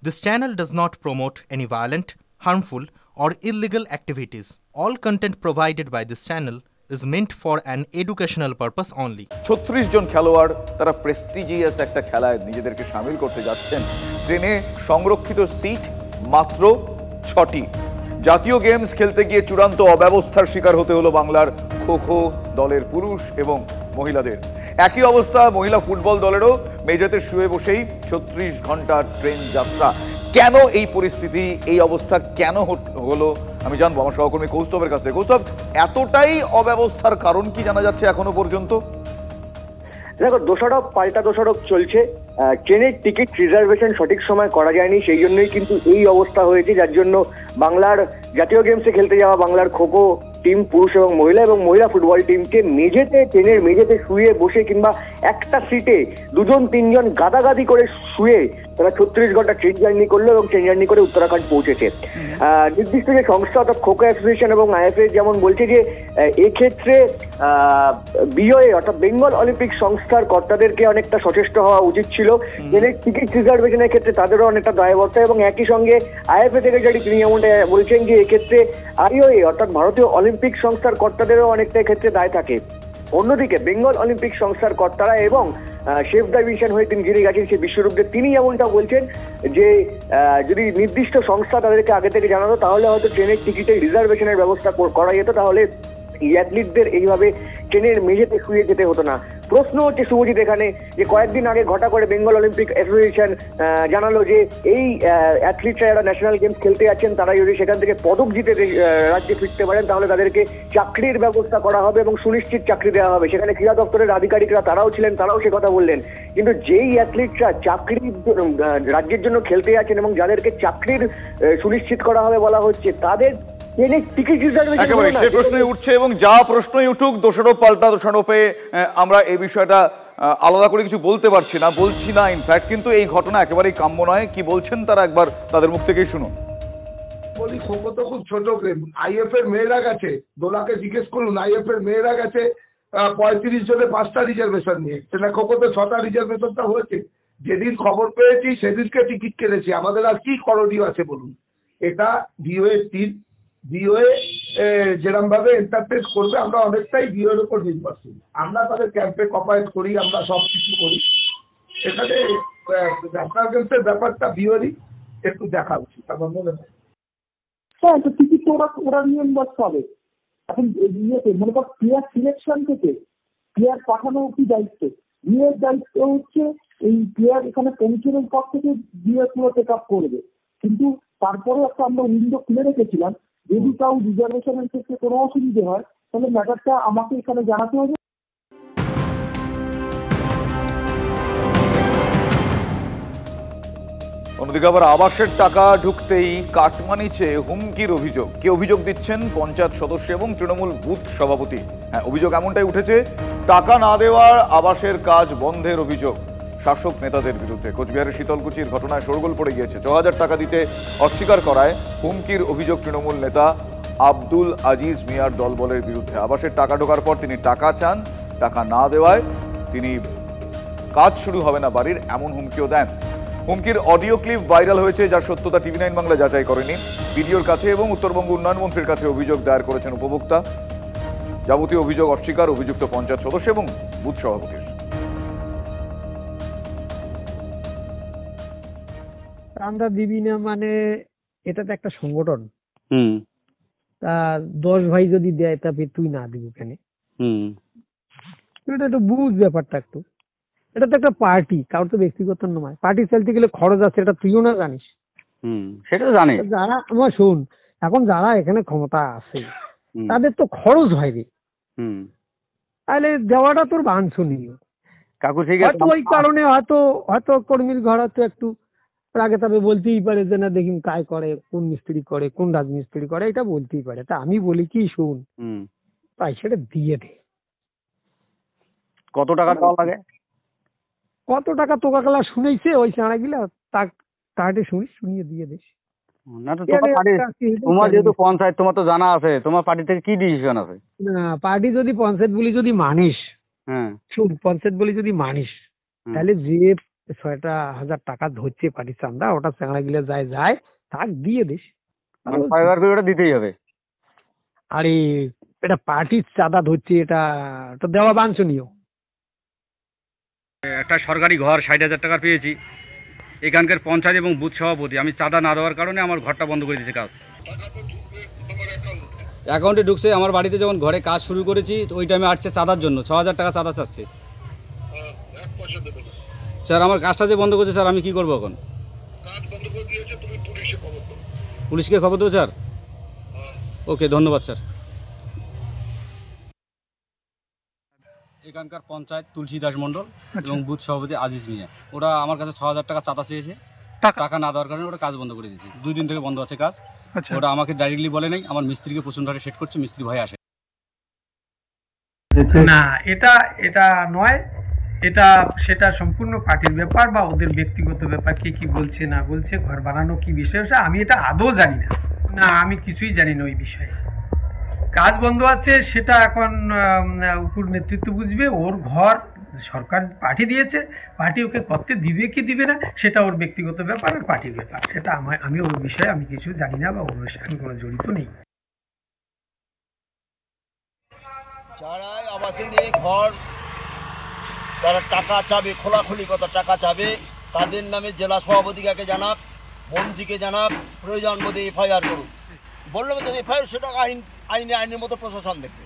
This channel does not promote any violent, harmful, or illegal activities. All content provided by this channel is meant for an educational purpose only. 36 জন খেলোয়াড় তারা prestigious একটা খেলায় নিজেদেরকে শামিল করতে যাচ্ছেন। ট্রেনে সংরক্ষিত সিট মাত্র 6টি। জাতীয় গেমস খেলতে গিয়ে চূড়ান্ত অব্যবস্থার শিকার হতে হলো বাংলার খো খো দলের পুরুষ এবং মহিলাদের। একই অবস্থা মহিলা ফুটবল দলেরও। মেঝেতে শুয়ে বসেই 36 ঘন্টার ট্রেন যাত্রা। কেন এই পরিস্থিতি, এই অবস্থা কেন হলো আমি জানবো আমার সহকর্মী কৌস্তবের কাছে। কৌস্তব, এতটাই অব্যবস্থার কারণ কি জানা যাচ্ছে এখনো পর্যন্ত? দেখো, দোষারোপ পাল্টা দোষারোপ চলছে। ট্রেনের টিকিট রিজার্ভেশন সঠিক সময় করা যায়নি, সেই জন্যই কিন্তু এই অবস্থা হয়েছে, যার জন্য বাংলার জাতীয় গেমসে খেলতে যাওয়া বাংলার খোখো টিম পুরুষ এবং মহিলা ফুটবল টিমকে ট্রেনের মেঝেতে শুয়ে বসে কিংবা একটা সিটে 2-3 গাদাগাদি করে শুয়ে তারা 36 ঘন্টা ট্রেন জার্নি করলো এবং ট্রেন জার্নি করে উত্তরাখণ্ড পৌঁছেছে। নির্দিষ্ট যে সংস্থা অর্থাৎ খোখো অ্যাসোসিয়েশন এবং আইএফএ যেমন বলছে যে এক্ষেত্রে বিওএ অর্থাৎ বেঙ্গল অলিম্পিক সংস্থার কর্তাদেরকে অনেকটা সচেষ্ট হওয়া উচিত ছিল। ট্রেনের টিকিট রিজার্ভেশনের ক্ষেত্রে তাদেরও অনেকটা দায়বদ্ধতা, এবং একই সঙ্গে আইএফএ সেক্রেটারি তিনি যেমনটা বলছেন যে এক্ষেত্রে আইওএ অর্থাৎ ভারতীয় অলিম্পিক সংস্থার কর্তাদেরও অনেকটা এক্ষেত্রে দায় থাকে। অন্যদিকে বেঙ্গল অলিম্পিক সংস্থার কর্তারা এবং সেফ দ্য মিশন হয়ে তিনি যিনি গেছেন সেই বিশ্বরূপদেব, তিনি এমনটা বলছেন যে যদি নির্দিষ্ট সংস্থা তাদেরকে আগে থেকে জানাতো তাহলে হয়তো ট্রেনের টিকিটের রিজার্ভেশনের ব্যবস্থা করা যেত, তাহলে এই অ্যাথলিটদের এইভাবে ট্রেনের মেঝেতে শুয়ে যেতে হতো না। প্রশ্ন হচ্ছে শুভজিৎ এখানে যে কয়েকদিন আগে ঘটা করে বেঙ্গল অলিম্পিক অ্যাসোসিয়েশন জানালো যে এই অ্যাথলিটরা যারা ন্যাশনাল গেমস খেলতে যাচ্ছেন তারা যদি সেখান থেকে পদক জিতে রাজ্যে ফিরতে পারেন তাহলে তাদেরকে চাকরির ব্যবস্থা করা হবে এবং সুনিশ্চিত চাকরি দেওয়া হবে। সেখানে ক্রীড়া দপ্তরের আধিকারিকরা তারাও ছিলেন, তারাও সে কথা বললেন। কিন্তু যেই অ্যাথলিটরা চাকরি রাজ্যের জন্য খেলতে যাচ্ছেন এবং যাদেরকে চাকরির সুনিশ্চিত করা হবে বলা হচ্ছে, তাদের একেবারে সে প্রশ্নই উঠছে, এবং যা প্রশ্নই উঠুক দোষারোপ পাল্টা দোষারোপে আমরা এই বিষয়টা আলাদা করে কিছু বলছি না ইনফ্যাক্ট, কিন্তু এই ঘটনা একেবারেই কাম্য নয়। কি বলছেন তারা একবার তাদের মুখ থেকেই শুনুন। বলি খোখো তো খুব ছোট গেম, আইএফ এর মেয়েরা গেছে, দোলাকে জিজ্ঞেস করুন, আইএফ এর মেয়েরা গেছে 35 জনে 5টা রিজার্ভেশন নিয়ে। সেটা খোখোতে 6টা রিজার্ভেশনটা হয়েছে। যেদিন খবর পেয়েছি সেদিনকে টিকিট কেটেছি, আমাদের আর কি করণীয় আছে বলুন? এটা ভিওএ টিম, ভিওএ যেরকম ভাবে এন্টারটেন করবে আমরা অনেকটাই ভিওএর উপর নির্ভরশীল। আমরা তাদের ক্যাম্পে কপারেট করি, আমরা সব কিছু করি। এখানে ন্যাশনাল গেমসের ব্যাপারটা ভিওরই একটু দেখা উচিত আমার মনে হয়। হ্যাঁ, তো টিকিট তো ওরা নিয়ম করতে হবে। এখন ইয়েতে মনে কর প্লেয়ার সিলেকশন থেকে প্লেয়ার পাঠানো কি দায়িত্ব, বিয়ের দায়িত্ব হচ্ছে এই প্লেয়ার এখানে পৌঁছানোর পর থেকে বিয়ে পুরো টেক আপ করবে। কিন্তু তারপরে একটা আমরা উইন্ডো খুলে রেখেছিলাম, যদি কাউ রিজার্ভেশনের ক্ষেত্রে কোনো অসুবিধে হয় তাহলে ম্যাটারটা আমাকে এখানে জানাতে হবে। অন্যদিকে আবার আবাসের টাকা ঢুকতেই কাটমানি চেয়ে হুমকির অভিযোগ। কে অভিযোগ দিচ্ছেন? পঞ্চায়েত সদস্য এবং তৃণমূল বুথ সভাপতি। হ্যাঁ, অভিযোগ এমনটাই উঠেছে, টাকা না দেওয়ার আবাসের কাজ বন্ধের অভিযোগ শাসক নেতাদের বিরুদ্ধে। কোচবিহারের শীতলকুচির ঘটনায় শোরগোল পড়ে গিয়েছে। 6,000 টাকা দিতে অস্বীকার করায় হুমকির অভিযোগ তৃণমূল নেতা আব্দুল আজিজ মিয়ার দলবলের বিরুদ্ধে। আবাসের টাকা ঢোকার পর তিনি টাকা চান, টাকা না দেওয়ায় তিনি কাজ শুরু হবে না বাড়ির, এমন হুমকিও দেন। হুমকির অডিও ক্লিপ ভাইরাল হয়েছে, যার সত্যতা TV9 বাংলা যাচাই করেনি। বিডিওর কাছে এবং উত্তরবঙ্গ উন্নয়ন মন্ত্রীর কাছে অভিযোগ দায়ের করেছেন উপভোক্তা। যাবতীয় অভিযোগ অস্বীকার অভিযুক্ত পঞ্চায়েত সদস্য এবং বুথ সভাপতির। আমরা দিবি না মানে এটা তো একটা সংগঠন। তা 10 ভাই যদি দেয় তবে তুই না দিবি কেন? এটা একটু বুঝ ব্যাপারটা একটু। এটা তো একটা পার্টি, কারোর তো ব্যক্তিগত নয়। পার্টি চালতে গেলে খরচ আছে, এটা তুইও না জানিস। সেটা জানি। যারা আমার শোন, এখন যারা এখানে ক্ষমতা আছে তাদের তো খরচ হয় রে, তাহলে দেওয়াটা তোর বাঞ্ছনীয়। কাকু ঠিক আছে, ওই কারণে হয়তো কর্মীর ঘর হয়তো একটু আগে তবে বলতেই পারে যে না দেখি কাজ করে, কোন মিস্ত্রি করে, কোন রাজমিস্ত্রি করে, এটা বলতেই পারে। তা আমি বলি কি শোন, তাই সেটা দিয়ে দে। কত টাকা দেওয়া লাগে? কত টাকা তোকা গেলা শুনেছে ওই চাঁড়া গিলা তাকে শুনিয়ে দিয়ে দিস। না তো তোমার যেহেতু পঞ্চায়েত, তোমার তো জানা আছে, তোমার পার্টি থেকে কি ডিসিশন আছে? না, পার্টি যদি পঞ্চায়েত বলি যদি মানিস, শুন পঞ্চায়েত বলি যদি মানিস, তাহলে যে 6,000 টাকা ধরছে পার্টির চান্দা, ওটা চ্যাংড়া গিলে যায় থাক দিয়ে দিস। ওটা দিতেই হবে। আরে এটা পার্টির চাঁদা ধরছে, এটা তো দেওয়া বাঞ্ছনীয়। একটা সরকারি ঘর 60,000 টাকা পেয়েছি, এখানকার পঞ্চায়েত এবং বুথ সভাপতি আমি চাঁদা না দেওয়ার কারণে আমার ঘরটা বন্ধ করে দিয়েছে কাজ। অ্যাকাউন্টে ঢুকছে, আমার বাড়িতে যখন ঘরে কাজ শুরু করেছি ওই টাইমে আসছে চাঁদার জন্য 6,000 টাকা চাঁদা চাচ্ছে। স্যার আমার কাজটা যে বন্ধ করছে স্যার, আমি কি করবো এখন? পুলিশকে খবর দেবো স্যার? ওকে, ধন্যবাদ স্যার। এখানকার পঞ্চায়েত তুলসী দাস মণ্ডল এবং বুথ সভাপতি আজিজ মিয়া, ওরা আমার কাছে 6,000 টাকা চাঁদা চেয়েছে, টাকা না দেওয়ার কারণে ওরা কাজ বন্ধ করে দিয়েছে। 2 দিন থেকে বন্ধ আছে কাজ। ওরা আমাকে ডাইরেক্টলি বলে নাই, আমার মিস্ত্রিকে প্রচন্ড হারে সেট করছে, মিস্ত্রি ভয়ে আসে না। এটা নয়, এটা সেটা সম্পূর্ণ পার্টির ব্যাপার বা ওদের ব্যক্তিগত ব্যাপার। কে কি বলছে না বলছে, ঘর বানানো কি বিষয়, আমি এটা আদৌ জানি না। না, আমি কিছুই জানি না ওই বিষয়ে। কাজ বন্ধ আছে সেটা এখন উপর নেতৃত্ব বুঝবে। ওর ঘর সরকার পার্টি দিয়েছে, পার্টি ওকে করতে দিবে কি দিবে না সেটা ওর ব্যক্তিগত ব্যাপার আর পার্টির ব্যাপার। সেটা আমি ওর বিষয়ে আমি কিছু জানি না বা ওর সাথে কোনো জড়িত নেই। যারা আবাসে নিয়ে ঘর, যারা টাকা চাবে, খোলাখুলি কথা টাকা চাবে, তাদের নামে জেলা সভাপতিকে জানাক, মন্ত্রীকে জানাক, প্রয়োজন বোধে এফআইআর করুক। বললাম তো এফআইআর সেটা আইনের মতো প্রশাসন দেখবে।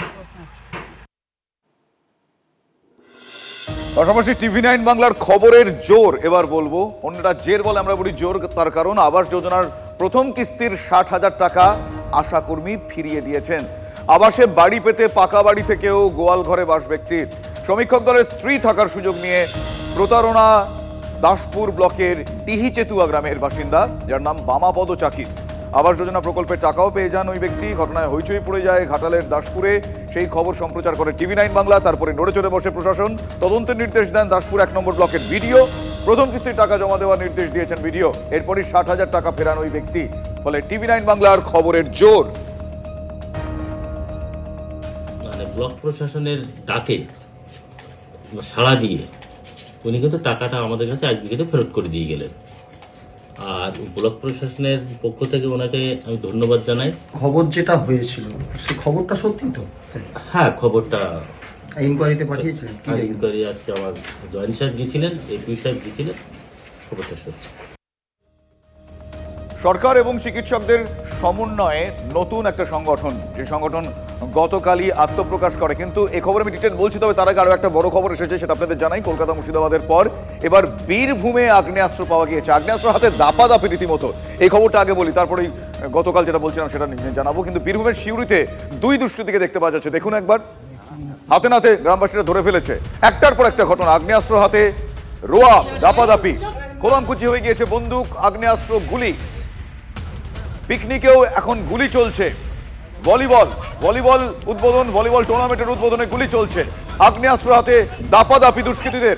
পাশাপাশি TV9 বাংলার খবরের জোর এবার বলবো, অন্যরা জের বলে আমরা বলি জোর, তার কারণ আবাস যোজনার প্রথম কিস্তির 60,000 টাকা আশাকর্মী ফিরিয়ে দিয়েছেন। আবাসে বাড়ি পেতে পাকা বাড়ি থেকেও গোয়াল ঘরে বাস ব্যক্তির। সমীক্ষক দলের স্ত্রী থাকার সুযোগ নিয়ে প্রতারণা দাসপুর ব্লকের ডিহিচেতুয়া গ্রামের বাসিন্দা, যার নাম বামাপদ চাকির। আবাস যোজনা প্রকল্পের টাকাও পেয়ে যান ওই ব্যক্তি। ঘটনায় হইচই পড়ে যায় ঘাটালের দাসপুরে। সেই খবর সম্প্রচার করে TV9 বাংলা। তারপরে নড়ে চড়ে বসে প্রশাসন। তদন্তের নির্দেশ দেন দাসপুর 1 নম্বর ব্লকের বিডিও। প্রথম কিস্তির টাকা জমা দেওয়ার নির্দেশ দিয়েছেন বিডিও। এরপরই 60,000 টাকা ফেরান ওই ব্যক্তি। ফলে TV9 বাংলার খবরের জোর। মানে ব্লক প্রশাসনের ডাকে সাড়া দিয়ে উনি কিন্তু টাকাটা আমাদের কাছে আজকে কিন্তু ফেরত করে দিয়ে গেলেন। আর ব্লক প্রশাসনের পক্ষ থেকে ওনাকে আমি ধন্যবাদ জানাই। খবর যেটা হয়েছিল সেই খবরটা সত্যি তো? হ্যাঁ, খবরটা ইনকোয়ারিতে পাঠিয়েছিলেন? ইনকোয়ারি আজকে আমার জয়েন্ট সাহেব গিয়েছিলেন, এপিও সাহেব গিয়েছিলেন, খবরটা সত্যি। সরকার এবং চিকিৎসকদের সমন্বয়ে নতুন একটা সংগঠন, যে সংগঠন গতকালই আত্মপ্রকাশ করে। কিন্তু এই খবর আমি ডিটেল বলছি, তবে তার আগে আরও একটা বড় খবর এসেছে, সেটা আপনাদের জানাই। কলকাতা মুর্শিদাবাদের পর এবার বীরভূমে আগ্নেয়াস্ত্র পাওয়া গিয়েছে। আগ্নেয়াস্ত্র হাতে দাপাদাপি রীতিমতো। এই খবরটা আগে বলি, তারপরেই গতকাল যেটা বলছিলাম সেটা জানাবো। কিন্তু বীরভূমের সিউড়িতে 2 দুষ্কৃতীকে দেখতে পাওয়া যাচ্ছে। দেখুন একবার, হাতে নাতে গ্রামবাসীরা ধরে ফেলেছে। একটার পর একটা ঘটনা, আগ্নেয়াস্ত্র হাতে, রোয়াব, দাপাদাপি, খোলামকুচি হয়ে গিয়েছে বন্দুক, আগ্নেয়াস্ত্র, গুলি। পিকনিকেও এখন গুলি চলছে। ভলিবল উদ্বোধন, ভলিবল টুর্নামেন্টের উদ্বোধনে গুলি চলছে। আগ্নেয়াস্ত্র হাতে দাপাদাপি দুষ্কৃতীদের।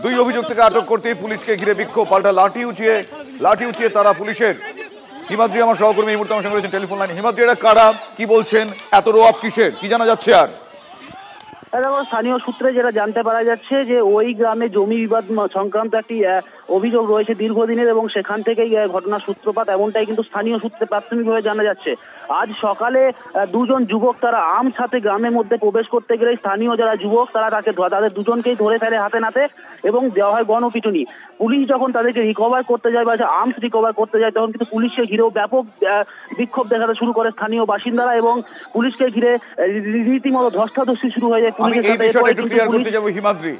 2 অভিযুক্তকে আটক করতেই পুলিশকে ঘিরে বিক্ষোভ, পাল্টা লাঠি উঁচিয়ে তারা পুলিশের। হিমাদ্রি আমার সহকর্মী এই মুহূর্তে আমার সঙ্গে রয়েছেন টেলিফোন লাইনে। হিমাদ্রি, এরা কারা, কি বলছেন, এত রোয়াব কিসের, কি জানা যাচ্ছে? আর স্থানীয় সূত্রে যেটা জানতে পারা যাচ্ছে যে ওই গ্রামে জমি বিবাদ সংক্রান্ত একটি অভিযোগ রয়েছে দীর্ঘদিনের, এবং সেখান থেকেই ঘটনার সূত্রপাত, এমনটাই কিন্তু স্থানীয় সূত্রে প্রাথমিকভাবে জানা যাচ্ছে। আজ সকালে 2 জন যুবক তারা আর্মস হাতে গ্রামের মধ্যে প্রবেশ করতে গেলে স্থানীয় যারা যুবক তারা তাদের 2 জনকেই ধরে ফেলে হাতে নাতে এবং দেওয়া হয় গণপিটুনি। পুলিশ যখন তাদেরকে রিকভার করতে যায় বা আর্মস রিকভার করতে যায়, তখন কিন্তু পুলিশকে ঘিরেও ব্যাপক বিক্ষোভ দেখাতে শুরু করে স্থানীয় বাসিন্দারা, এবং পুলিশকে ঘিরে রীতিমতো ধস্তাধস্তি শুরু হয়ে যায় পুলিশের সাথে। হিমাদ্রি,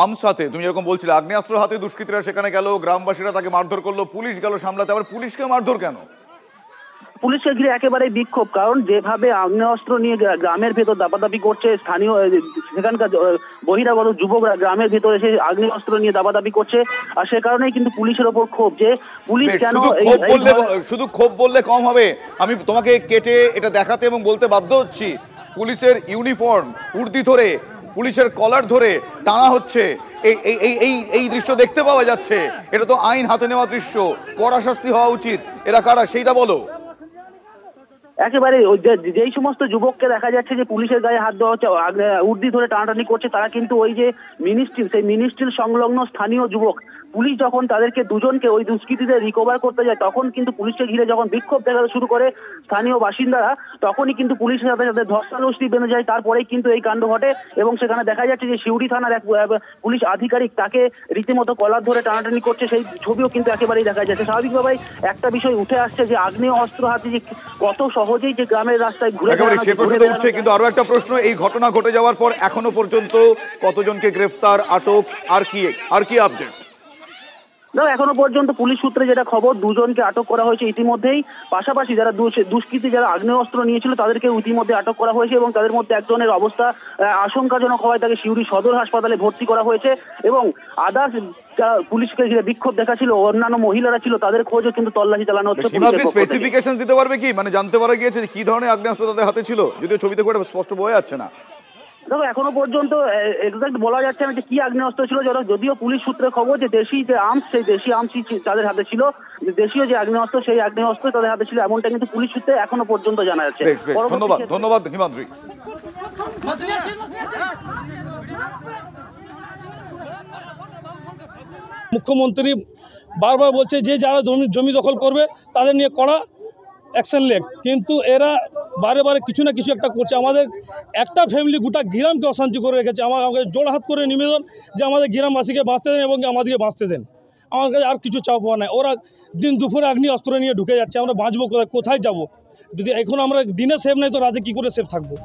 আর্মস হাতে, তুমি যেরকম বলছিলে, আগ্নেয়াস্ত্র হাতে দুষ্কৃতীরা সেখানে গেল, গ্রামবাসীরা তাকে মারধর করলো, পুলিশ গেল সামলাতে। আবার পুলিশকে মারধর কেন? পুলিশকে ঘিরে একেবারেই বিক্ষোভ, কারণ যেভাবে আগ্নেয়াস্ত্র নিয়ে গ্রামের ভেতর দাপাদাপি করছে স্থানীয় সেখানকার বহিরাগত যুবকরা গ্রামের ভেতরে এসে আগ্নেয়াস্ত্র নিয়ে দাপাদাপি করছে, আর সে কারণেই কিন্তু পুলিশের ওপর ক্ষোভ যে পুলিশ কেন। শুধু ক্ষোভ বললে কম হবে, আমি তোমাকে কেটে এটা দেখাতে এবং বলতে বাধ্য হচ্ছি। পুলিশের ইউনিফর্ম উর্দি ধরে, পুলিশের কলার ধরে টানা হচ্ছে, এই দৃশ্য দেখতে পাওয়া যাচ্ছে। এটা তো আইন হাতে নেওয়া দৃশ্য, কড়া শাস্তি হওয়া উচিত। এরা কারা সেইটা বলো। একেবারে যেই সমস্ত যুবককে দেখা যাচ্ছে যে পুলিশের গায়ে হাত দেওয়া হচ্ছে, উর্দি ধরে টানাটানি করছে, তারা কিন্তু ওই যে সেই মিনিস্ট্রির সংলগ্ন স্থানীয় যুবক। পুলিশ যখন তাদেরকে দুজনকে ওই দুষ্কৃতীদের রিকভার করতে যায়, তখন কিন্তু পুলিশকে ঘিরে যখন বিক্ষোভ দেখাতে শুরু করে স্থানীয় বাসিন্দারা, তখনই কিন্তু পুলিশের সাথে সাথে ধস্তাধস্তি বেঁধে যায়। তারপরেই কিন্তু এই কাণ্ড ঘটে এবং সেখানে দেখা যাচ্ছে যে সিউড়ি থানার এক পুলিশ আধিকারিক তাকে রীতিমতো কলার ধরে টানাটানি করছে, সেই ছবিও কিন্তু একেবারেই দেখা যাচ্ছে। স্বাভাবিকভাবেই একটা বিষয় উঠে আসছে যে আগ্নেয় অস্ত্র হাতে যে কত সহজেই যে গ্রামের রাস্তায় ঘুরে উঠছে। কিন্তু আরো একটা প্রশ্ন, এই ঘটনা ঘটে যাওয়ার পর এখনো পর্যন্ত কতজনকে গ্রেফতার, আটক, আর কি আপডেট? এখনো পর্যন্ত পুলিশ সূত্রে যেটা খবর, দুজনকে আটক করা হয়েছে ইতিমধ্যেই। পাশাপাশি যারা দুষ্কৃতী যারা আগ্নেয় অস্ত্র নিয়েছিল তাদেরকে ইতিমধ্যে আটক করা হয়েছে এবং তাদের মধ্যে একজনের অবস্থা আশঙ্কাজনক হওয়ায় তাকে সিউড়ি সদর হাসপাতালে ভর্তি করা হয়েছে এবং আদার্স পুলিশকে ঘিরে বিক্ষোভ দেখাচ্ছিল অন্যান্য মহিলারা ছিল, তাদের খোঁজও কিন্তু তল্লাশি চালানো হচ্ছে। স্পেসিফিকেশন দিতে পারবে কি, মানে জানতে পারা গিয়েছে কি ধরনের আগ্নেয়াস্ত্র তাদের হাতে ছিল, যদিও ছবিতে খুব স্পষ্ট বোঝা যাচ্ছে না? দেখো এখনো পর্যন্ত এক্সাক্ট বলা যাচ্ছে না যে কি আগ্নেয়াস্ত্র ছিল, যদিও পুলিশ সূত্রে খবর যে দেশি যে আর্মস, সেই দেশি আর্মসই তাদের হাতে ছিল, দেশীয় যে আগ্নেয়াস্ত্র সেই আগ্নেয়াস্ত্র তাদের হাতে ছিল, এমনটা কিন্তু পুলিশ সূত্রে এখনো পর্যন্ত জানা যাচ্ছে। ধন্যবাদ হিমাদ্রি। মুখ্যমন্ত্রী বারবার বলছে যে যারা জমি দখল করবে তাদের নিয়ে কড়া অ্যাকশন লেগ, কিন্তু এরা বারে বারে কিছু না কিছু একটা করছে। আমাদের একটা ফ্যামিলি গোটা গ্রামকে অশান্তি করে রেখেছে। আমাকে জোড়হাত করে নিবেদন যে আমাদের গ্রামবাসীকে বাঁচতে দেন এবং আমাদেরকে বাঁচতে দেন। আমার কাছে আর কিছু চাপ পাওয়া নাই। ওরা দিন দুপুরে আগ্নেয় অস্ত্র নিয়ে ঢুকে যাচ্ছে। আমরা বাঁচবো কোথায় যাবো? যদি এখন আমরা দিনে সেফ নাই তো রাতে কি করে সেফ থাকবো?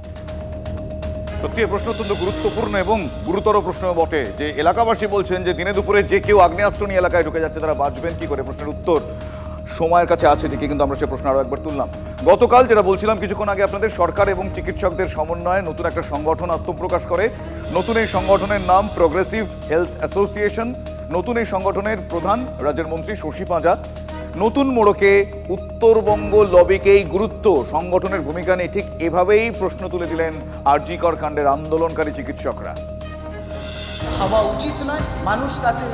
সত্যি এই প্রশ্ন অত্যন্ত গুরুত্বপূর্ণ এবং গুরুতর প্রশ্ন বটে, যে এলাকাবাসী বলছেন যে দিনে দুপুরে যে কেউ আগ্নেয়াস্ত্র নিয়ে এলাকায় ঢুকে যাচ্ছে, তারা বাঁচবেন কি করে? প্রশ্নের উত্তর সময়ের কাছে আছে ঠিকই, কিন্তু আমরা সে প্রশ্ন আরো একবার তুললাম। গতকাল যেটা বলছিলাম কিছুক্ষণ আগে আপনাদের, সরকার এবং চিকিৎসকদের সমন্বয়ে নতুন একটা সংগঠন আত্মপ্রকাশ করে। নতুন এই সংগঠনের নাম প্রগ্রেসিভ হেলথ অ্যাসোসিয়েশন। নতুন এই সংগঠনের প্রধান রাজ্যের মন্ত্রী শশী পাঁজা। নতুন মোড়কে উত্তরবঙ্গ লবিকেই গুরুত্ব, সংগঠনের ভূমিকা নিয়ে ঠিক এভাবেই প্রশ্ন তুলে দিলেন আরজি কর কাণ্ডের আন্দোলনকারী চিকিৎসকরা। হওয়া উচিত নয়, মানুষ তাতে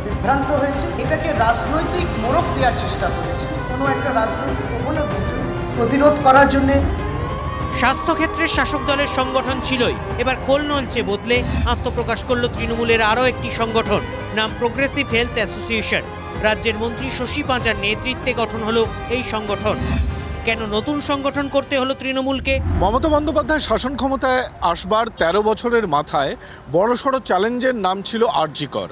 বিভ্রান্ত হয়েছে, এটাকে রাজনৈতিক মোড়ক দেওয়ার চেষ্টা করেছে কোনো একটা রাজনৈতিক প্রতিরোধ করার জন্য। স্বাস্থ্যক্ষেত্রের শাসক দলের সংগঠন ছিলই, এবার খোল নলচে বদলে আত্মপ্রকাশ করল তৃণমূলের আরও একটি সংগঠন, নাম প্রগ্রেসিভ হেলথ অ্যাসোসিয়েশন। রাজ্যের মন্ত্রী শশী পাঁজার নেতৃত্বে গঠন হলো এই সংগঠন। কেন নতুন সংগঠন করতে হলো তৃণমূলকে? মমতা বন্দ্যোপাধ্যায় শাসন ক্ষমতায় আসবার 13 বছরের মাথায় বড়সড় চ্যালেঞ্জের নাম ছিল আরজি কর।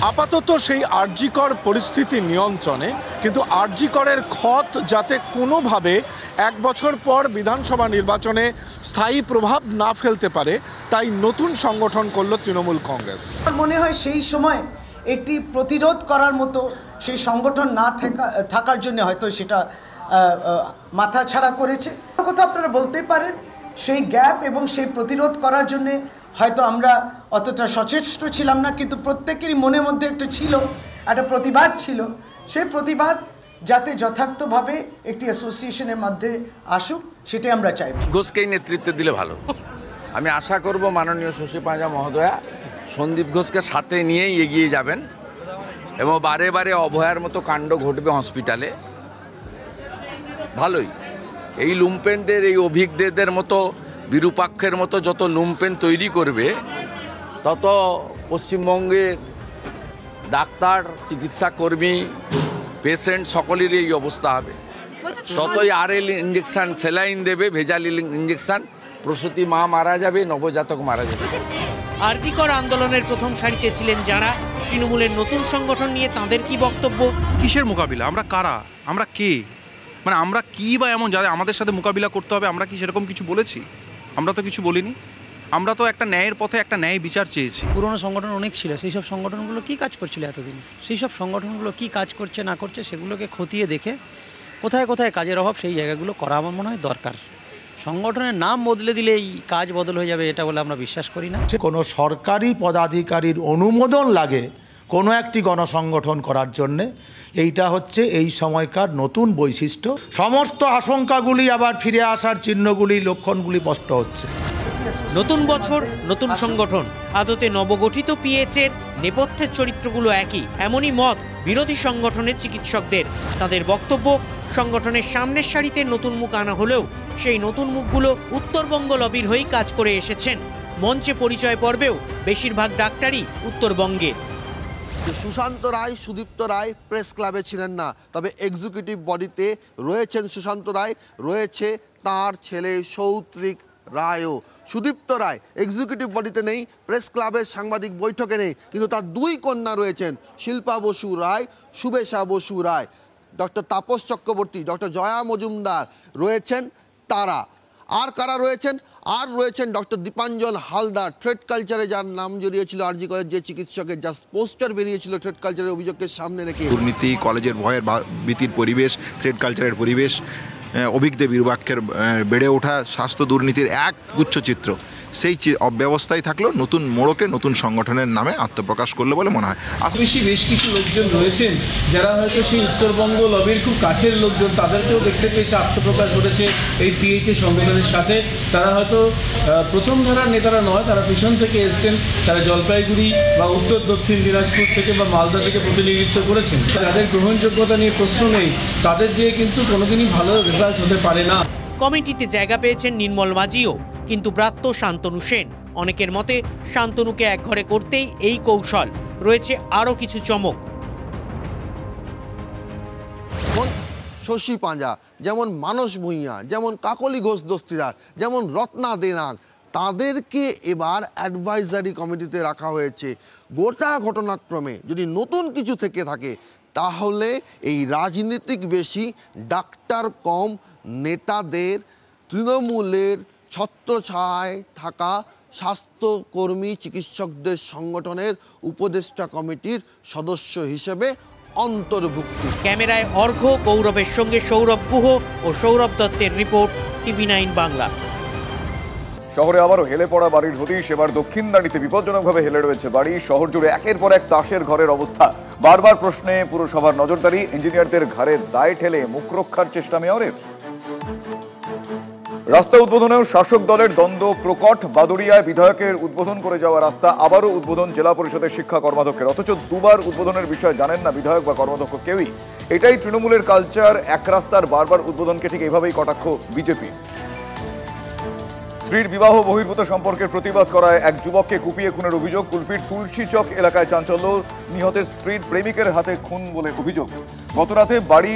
আপাতত সেই আরজি কর পরিস্থিতি নিয়ন্ত্রণে, কিন্তু আরজি করের ক্ষত যাতে কোনোভাবে 1 বছর পর বিধানসভা নির্বাচনে স্থায়ী প্রভাব না ফেলতে পারে, তাই নতুন সংগঠন করল তৃণমূল কংগ্রেস। মনে হয় সেই সময় একটি প্রতিরোধ করার মতো সেই সংগঠন না থাকার জন্য হয়তো সেটা মাথা ছাড়া করেছে। কথা আপনারা বলতে পারেন সেই গ্যাপ এবং সেই প্রতিরোধ করার জন্যে হয়তো আমরা অতটা সচেষ্ট ছিলাম না, কিন্তু প্রত্যেকেরই মনের মধ্যে একটা ছিল, একটা প্রতিবাদ ছিল। সেই প্রতিবাদ যাতে যথার্থভাবে একটি অ্যাসোসিয়েশনের মধ্যে আসুক, সেটাই আমরা চাই। ঘোষকেই নেতৃত্ব দিলে ভালো। আমি আশা করব মাননীয় শশী পাঁজা মহোদয়া সন্দীপ ঘোষকে সাথে নিয়েই এগিয়ে যাবেন এবং বারে বারে অভয়ার মতো কাণ্ড ঘটবে হসপিটালে। ভালোই, এই লুম্পেনদের, এই অভিজ্ঞদের মতো বিরূপাক্ষের মতো যত লুম্পেন তৈরি করবে, তত পশ্চিমবঙ্গের ডাক্তার, চিকিৎসা কর্মী, পেশেন্ট সকলেরই এই অবস্থা হবে। ততই আরএল ইঞ্জেকশন, স্যালাইন দেবে, ভেজাল ইঞ্জেকশন, প্রসূতি মা মারা যাবে, নবজাতক মারা যাবে। আরজি কর আন্দোলনের প্রথম সারিতে ছিলেন যারা, তৃণমূলের নতুন সংগঠন নিয়ে তাদের কি বক্তব্য? কিসের মোকাবিলা? আমরা কারা? আমরা কে? মানে আমরা কি বা এমন যাদের আমাদের সাথে মোকাবিলা করতে হবে, আমরা কি সেরকম কিছু বলেছি? আমরা তো কিছু বলিনি। আমরা তো একটা ন্যায়ের পথে একটা ন্যায় বিচার চেয়েছি। পুরনো সংগঠন অনেক ছিল, সেই সব সংগঠনগুলো কি কাজ করছিল এতদিন, সেই সব সংগঠনগুলো কি কাজ করছে না করছে সেগুলোকে খতিয়ে দেখে কোথায় কোথায় কাজের অভাব সেই জায়গাগুলো করা আমার মনে হয় দরকার। সংগঠনের নাম বদলে দিলে এই কাজ বদল হয়ে যাবে এটা বলে আমরা বিশ্বাস করি না। কোনো সরকারি পদাধিকারীর অনুমোদন লাগে কোনো একটি গণসংগঠন করার জন্যে, এইটা হচ্ছে এই সময়কার নতুন বৈশিষ্ট্য। সমস্ত আশঙ্কাগুলি আবার ফিরে আসার চিহ্নগুলি, লক্ষণগুলি স্পষ্ট হচ্ছে। নতুন বছর, নতুন সংগঠন, আদতে নবগঠিত পিএইচের নেপথ্যের চরিত্রগুলো একই, এমনই মত বিরোধী সংগঠনের চিকিৎসকদের। তাদের বক্তব্য, সংগঠনের সামনের সারিতে নতুন মুখ আনা হলেও সেই নতুন মুখগুলো উত্তরবঙ্গ লবির হয়েই কাজ করে এসেছেন। মঞ্চে পরিচয় পর্বেও বেশিরভাগ ডাক্তারই উত্তরবঙ্গের। সুশান্ত রায়, সুদীপ্ত রায় প্রেস ক্লাবে ছিলেন না, তবে এক্সিকিউটিভ বডিতে রয়েছেন সুশান্ত রায়, রয়েছে তার ছেলে সৌত্রিক রায়ও। সুদীপ্ত রায় এক্সিকিউটিভ বডিতে নেই, প্রেস ক্লাবের সাংবাদিক বৈঠকে নেই, কিন্তু তার দুই কন্যা রয়েছেন, শিল্পা বসু রায়, শুভেশা বসু রায়, ডক্টর তাপস চক্রবর্তী, ডক্টর জয়া মজুমদার রয়েছেন তারা। আর কারা রয়েছেন? আর রয়েছেন ডক্টর দীপাঞ্জন হালদার, ট্রেড কালচারে যার নাম জড়িয়েছিল আরজি কলেজ যে চিকিৎসকের, যা পোস্টার বেরিয়েছিল ট্রেড কালচারের অভিযোগকে সামনে রেখে। দুর্নীতি, কলেজের ভয়ের ভীতির পরিবেশ, ট্রেড কালচারের পরিবেশ, অভিজ্ঞদের বিরুবাক্ষের বেড়ে ওঠা, স্বাস্থ্য দুর্নীতির এক গুচ্ছ চিত্র, সেই অব্যবস্থায় থাকলেও নতুন মোড়কে নতুন সংগঠনের নামে আত্মপ্রকাশ করলো বলে মনে হয়। বেশ কিছু লোকজন রয়েছেন যারা হয়তো সেই উত্তরবঙ্গ লবির খুব কাছের লোকজন, তাদেরকেও দেখতে পেয়েছে আত্মপ্রকাশ ঘটেছে এই টিএইচএ সংগঠনের সাথে। তারা হয়তো প্রথম ধারার নেতারা নয়, তারা পিছন থেকে এসছেন, তারা জলপাইগুড়ি বা উত্তর দক্ষিণ দিনাজপুর থেকে বা মালদা থেকে প্রতিনিধিত্ব করেছেন। যাদের গ্রহণযোগ্যতা নিয়ে প্রশ্ন নেই, তাদের দিয়ে কিন্তু কোনোদিনই ভালো রেজাল্ট হতে পারে না। কমিটিতে জায়গা পেয়েছেন নির্মল মাঝিও, কিন্তু ব্রাত্য শান্তনু সেন। অনেকের মতে শান্তনুকে একঘরে করতেই এই কৌশল। রয়েছে আরও কিছু চমক। শশী পাঁজা, যেমন মানস ভূঁইয়া, যেমন কাকলি ঘোষ দস্তিদার, যেমন রত্না দেনাগ, তাদেরকে এবার অ্যাডভাইজারি কমিটিতে রাখা হয়েছে। গোটা ঘটনাক্রমে যদি নতুন কিছু থেকে থাকে তাহলে এই রাজনীতিক বেশি, ডাক্তার কম নেতাদের, তৃণমূলের ছত্রছায়ায় থাকা স্বাস্থ্যকর্মী চিকিৎসকদের সংগঠনের উপদেষ্টা কমিটির সদস্য হিসেবে অন্তর্ভুক্তি। ক্যামেরায় অর্ঘ্য গৌরবের সঙ্গে সৌরভ গুহ ও সৌরভ দত্তের রিপোর্ট, TV9 বাংলা। শহরে আবারও হেলে পড়া বাড়ির হদিশ। এবার দক্ষিণদাঁড়িতে বিপজ্জনকভাবে হেলে রয়েছে বাড়ি। শহর জুড়ে একের পর এক তাসের ঘরের অবস্থা। বারবার প্রশ্নে পুরসভার নজরদারি, ইঞ্জিনিয়ারদের ঘাড়ে দায় ঠেলে মুখ রক্ষার চেষ্টা মেয়রের। রাস্তা উদ্বোধনেও শাসক দলের দ্বন্দ্ব প্রকট। বাদুড়িয়ায় বিধায়কের উদ্বোধন করে যাওয়া রাস্তা আবারও উদ্বোধন জেলা পরিষদের শিক্ষা কর্মাধ্যক্ষের, অথচ দুবার উদ্বোধনের বিষয় জানেন না বিধায়ক বা কর্মাধ্যক্ষ কেউই। এটাই তৃণমূলের কালচার। এক রাস্তার বারবার উদ্বোধনকে ঠিক এইভাবেই কটাক্ষ বিজেপি। স্ত্রীর বিবাহ বহির্ভূত সম্পর্কের প্রতিবাদ করায় এক যুবককে কুপিয়ে খুনের অভিযোগ। কুলপির তুলসীচক এলাকায় চাঞ্চল্য। নিহতের স্ত্রীর প্রেমিকের হাতে খুন বলে অভিযোগ। গতরাতে বাড়ি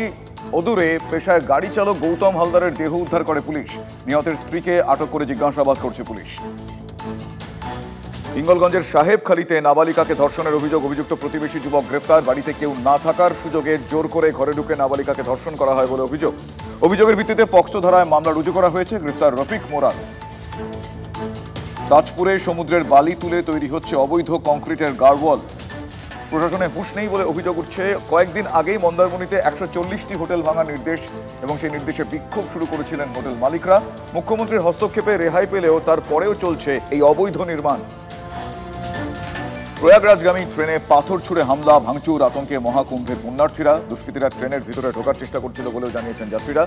অদূরে পেশায় গাড়ি চালক গৌতম হালদারের দেহ উদ্ধার করে পুলিশ। নিহতের স্ত্রীকে আটক করে জিজ্ঞাসাবাদ করছে পুলিশ। হিঙ্গলগঞ্জের সাহেবখালীতে নাবালিকাকে ধর্ষণের অভিযোগ। অভিযুক্ত প্রতিবেশী যুবক গ্রেফতার। বাড়িতে কেউ না থাকার সুযোগে জোর করে ঘরে ঢুকে নাবালিকাকে ধর্ষণ করা হয় বলে অভিযোগ। অভিযোগের ভিত্তিতে পক্সো ধারায় মামলা রুজু করা হয়েছে। গ্রেফতার রফিক মোরাল। তাজপুরে সমুদ্রের বালি তুলে তৈরি হচ্ছে অবৈধ কংক্রিটের গার্ডওয়াল। প্রশাসনে হুঁশ নেই বলে অভিযোগ উঠছে। কয়েকদিন আগেই মন্দারমণিতে 140টি হোটেল ভাঙার নির্দেশ এবং সেই নির্দেশে বিক্ষোভ শুরু করেছিলেন হোটেল মালিকরা। মুখ্যমন্ত্রীর হস্তক্ষেপে রেহাই পেলেও তারপরেও চলছে এই অবৈধ নির্মাণ। প্রয়াগরাজগামী ট্রেনে পাথর ছুঁড়ে হামলা, ভাঙচুর, আতঙ্কে মহাকুম্ভের পুণ্যার্থীরা। দুষ্কৃতীরা ট্রেনের ভিতরে ঢোকার চেষ্টা করছিল বলেও জানিয়েছেন যাত্রীরা।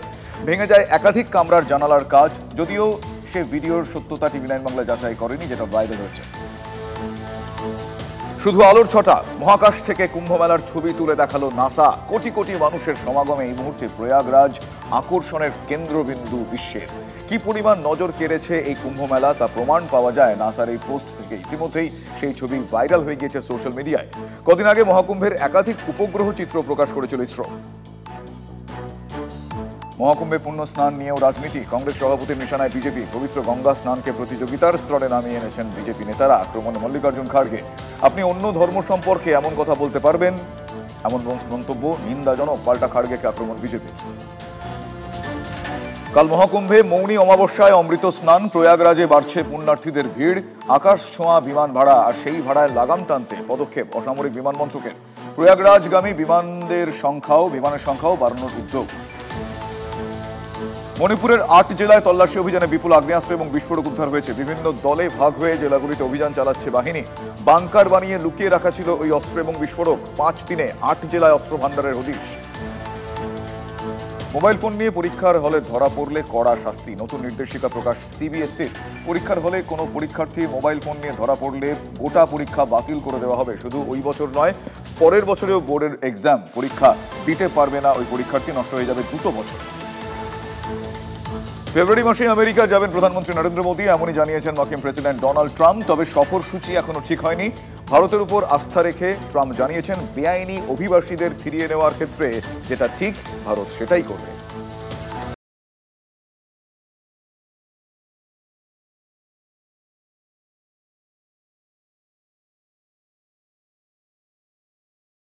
ভেঙে যায় একাধিক কামরার জানালার কাজ, যদিও সে ভিডিওর সত্যতা TV9 বাংলা যাচাই করেনি, যেটা ভাইরাল হয়েছে। শুধু আলোর ছটা। মহাকাশ থেকে কুম্ভমেলার ছবি তুলে দেখালো নাসা। কোটি কোটি মানুষের সমাগমে এই মুহূর্তে প্রয়াগরাজ আকর্ষণের কেন্দ্রবিন্দু বিশ্বের। কি পরিমাণ নজর কেড়েছে এই কুম্ভমেলা তা প্রমাণ পাওয়া যায় নাসার এই পোস্ট থেকে। ইতিমধ্যেই সেই ছবি ভাইরাল হয়ে গিয়েছে সোশ্যাল মিডিয়ায়। কদিন আগে মহাকুম্ভের একাধিক উপগ্রহ চিত্র প্রকাশ করেছিল ইসরো। মহাকুম্ভে পুণ্য স্নান নিয়েও রাজনীতি। কংগ্রেস সভাপতির নিশানায় বিজেপি। পবিত্র গঙ্গা স্নানকে প্রতিযোগিতার স্তরে নামিয়ে এনেছেন বিজেপি নেতারা। আক্রমণে মল্লিকার্জুন খাড়গে। আপনি অন্য ধর্ম সম্পর্কে এমন কথা বলতে পারবেন? এমন মন্তব্য নিন্দাজনক, পাল্টা খাড়গেকে আক্রমণ বিজেপি। কাল মহাকুম্ভে মৌনী অমাবস্যায় অমৃত স্নান। প্রয়াগরাজে বাড়ছে পুণ্যার্থীদের ভিড়। আকাশ ছোঁয়া বিমান ভাড়া, আর সেই ভাড়ায় লাগাম টানতে পদক্ষেপ অসামরিক বিমান মন্ত্রকের। প্রয়াগরাজগামী বিমানের সংখ্যাও বাড়ানোর উদ্যোগ। মণিপুরের 8 জেলায় তল্লাশি অভিযানে বিপুল আগ্নেয়াস্ত্র এবং বিস্ফোরক উদ্ধার হয়েছে। বিভিন্ন দলে ভাগ হয়ে জেলাগুলিতে অভিযান চালাচ্ছে বাহিনী। বাংকার বানিয়ে লুকিয়ে রাখা ছিল ওই অস্ত্র এবং বিস্ফোরক। 5 দিনে 8 জেলায় অস্ত্র ভান্ডারের হদিশ। মোবাইল ফোন নিয়ে পরীক্ষার হলে ধরা পড়লে কড়া শাস্তি, নতুন নির্দেশিকা প্রকাশ সিবিএসসির। পরীক্ষার হলে কোনো পরীক্ষার্থী মোবাইল ফোন নিয়ে ধরা পড়লে গোটা পরীক্ষা বাতিল করে দেওয়া হবে। শুধু ওই বছর নয়, পরের বছরেও বোর্ডের এক্সাম পরীক্ষা দিতে পারবে না ওই পরীক্ষার্থী, নষ্ট হয়ে যাবে 2 বছর। ফেব্রুয়ারি মাসে আমেরিকা যাবেন প্রধানমন্ত্রী নরেন্দ্র মোদী, এমনই জানিয়েছেন মার্কিন প্রেসিডেন্ট ডোনাল্ড ট্রাম্প। তবে সফরসূচি এখনো ঠিক হয়নি। ভারতের উপর আস্থা রেখে ট্রাম্প জানিয়েছেন, বেআইনি অভিবাসীদের ফিরিয়ে নেওয়ার ক্ষেত্রে যেটা ঠিক ভারত সেটাই করবে।